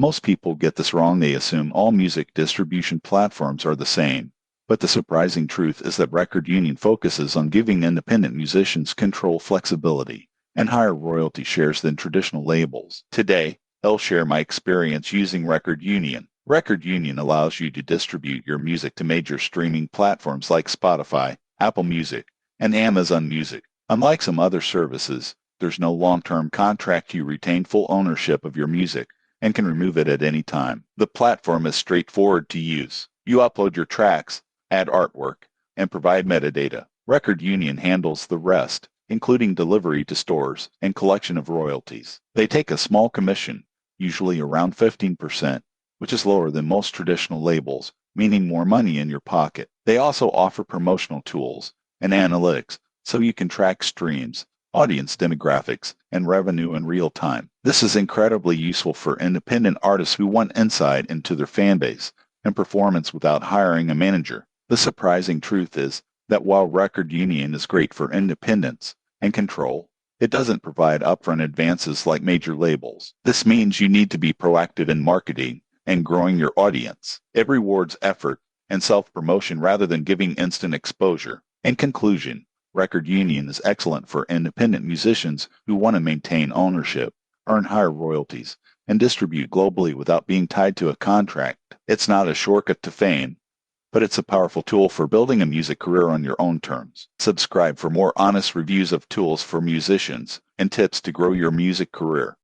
Most people get this wrong. They assume all music distribution platforms are the same. But the surprising truth is that Record Union focuses on giving independent musicians control, flexibility, and higher royalty shares than traditional labels. Today, I'll share my experience using Record Union. Record Union allows you to distribute your music to major streaming platforms like Spotify, Apple Music, and Amazon Music. Unlike some other services, there's no long-term contract. You retain full ownership of your music and can remove it at any time. The platform is straightforward to use. You upload your tracks, add artwork, and provide metadata. Record Union handles the rest, including delivery to stores and collection of royalties. They take a small commission, usually around 15%, which is lower than most traditional labels, meaning more money in your pocket. They also offer promotional tools and analytics so you can track streams, audience demographics, and revenue in real time. This is incredibly useful for independent artists who want insight into their fan base and performance without hiring a manager. The surprising truth is that while Record Union is great for independence and control, it doesn't provide upfront advances like major labels. This means you need to be proactive in marketing and growing your audience. It rewards effort and self-promotion rather than giving instant exposure. In conclusion, Record Union is excellent for independent musicians who want to maintain ownership, earn higher royalties, and distribute globally without being tied to a contract. It's not a shortcut to fame, but it's a powerful tool for building a music career on your own terms. Subscribe for more honest reviews of tools for musicians and tips to grow your music career.